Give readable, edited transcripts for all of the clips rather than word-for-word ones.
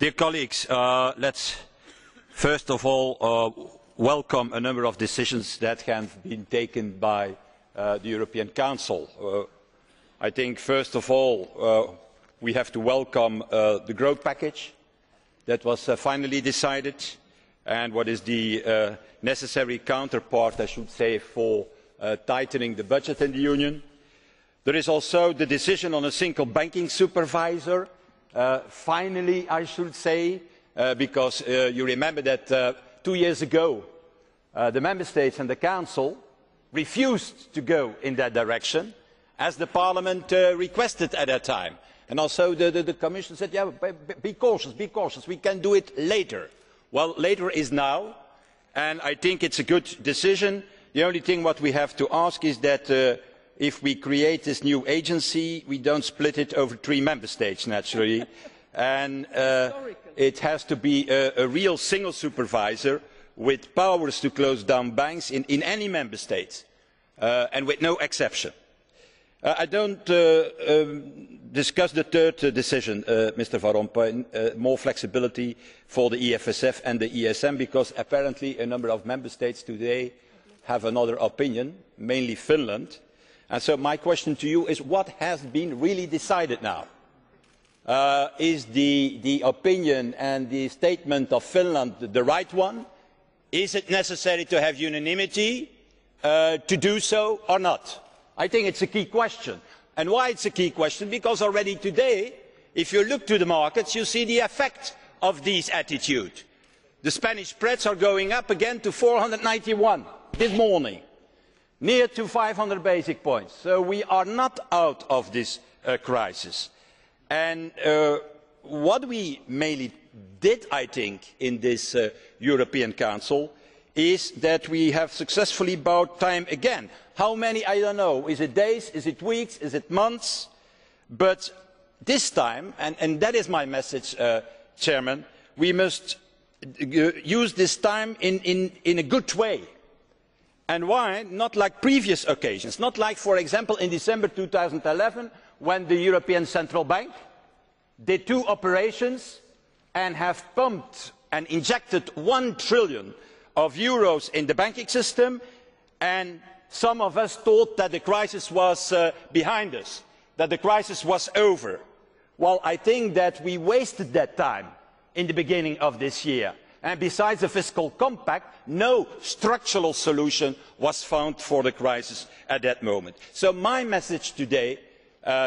Dear colleagues, let's first of all welcome a number of decisions that have been taken by the European Council. I think first of all we have to welcome the growth package that was finally decided and what is the necessary counterpart, I should say, for tightening the budget in the Union. There is also the decision on a single banking supervisor. Finally, I should say, because you remember that 2 years ago the Member States and the Council refused to go in that direction, as the Parliament requested at that time. And also the Commission said, yeah, be cautious, we can do it later. Well, later is now, and I think it's a good decision. The only thing what we have to ask is that if we create this new agency, we don't split it over 3 member states, naturally. And it has to be a real single supervisor with powers to close down banks in any member state, and with no exception. I don't discuss the third decision, Mr. Van Rompuy, more flexibility for the EFSF and the ESM, because apparently a number of member states today have another opinion, mainly Finland. And so my question to you is, what has been really decided now? Is the opinion and the statement of Finland the right one? Is it necessary to have unanimity to do so or not? I think it's a key question. And why it's a key question? Because already today, if you look to the markets, you see the effect of this attitude. The Spanish spreads are going up again to 491 this morning, near to 500 basic points. So we are not out of this crisis. And what we mainly did, I think, in this European Council is that we have successfully bought time again. How many, I don't know. Is it days, is it weeks, is it months? But this time, and that is my message, Chairman, we must use this time in a good way. And why? Not like previous occasions. Not like, for example, in December 2011, when the European Central Bank did 2 operations and have pumped and injected 1 trillion of euros in the banking system, and some of us thought that the crisis was behind us, that the crisis was over. Well, I think that we wasted that time in the beginning of this year. And besides the fiscal compact, no structural solution was found for the crisis at that moment. So my message today,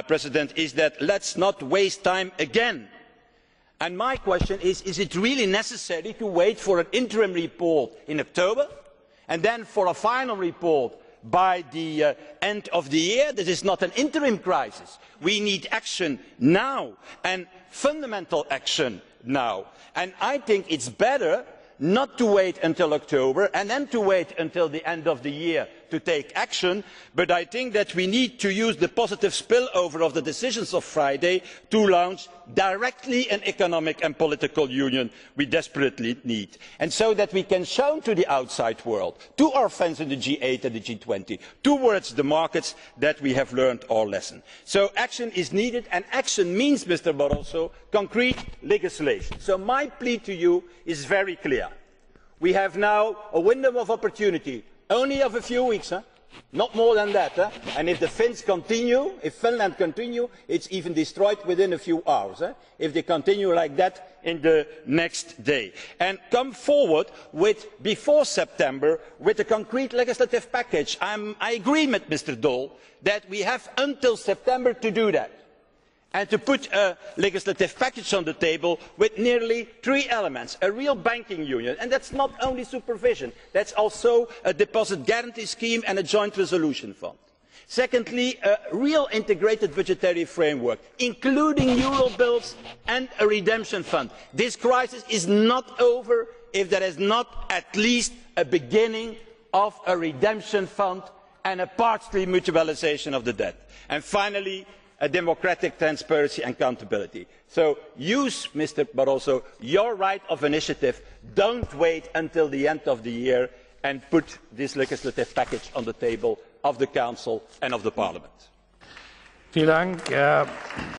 President, is that let's not waste time again. And my question is it really necessary to wait for an interim report in October and then for a final report by the end of the year? This is not an interim crisis. We need action now, and fundamental action now. And I think it's better not to wait until October and then to wait until the end of the year to take action, but I think that we need to use the positive spillover of the decisions of Friday to launch directly an economic and political union we desperately need, and so that we can show to the outside world, to our friends in the G8 and the G20, towards the markets, that we have learned our lesson. So action is needed, and action means, Mr. Barroso, concrete legislation. So my plea to you is very clear. We have now a window of opportunity, only of a few weeks, not more than that. And if the Finns continue, if Finland continues, it's even destroyed within a few hours, if they continue like that in the next day. And come forward with, before September, with a concrete legislative package. I agree with Mr. Daul that we have until September to do that, and to put a legislative package on the table with nearly 3 elements. A real banking union, and that's not only supervision, that's also a deposit guarantee scheme and a joint resolution fund. Secondly, a real integrated budgetary framework, including Eurobills and a redemption fund. This crisis is not over if there is not at least a beginning of a redemption fund and a partial mutualisation of the debt. And finally, a democratic transparency and accountability. So use, Mr. Barroso, your right of initiative. Don't wait until the end of the year and put this legislative package on the table of the Council and of the Parliament. Vielen Dank.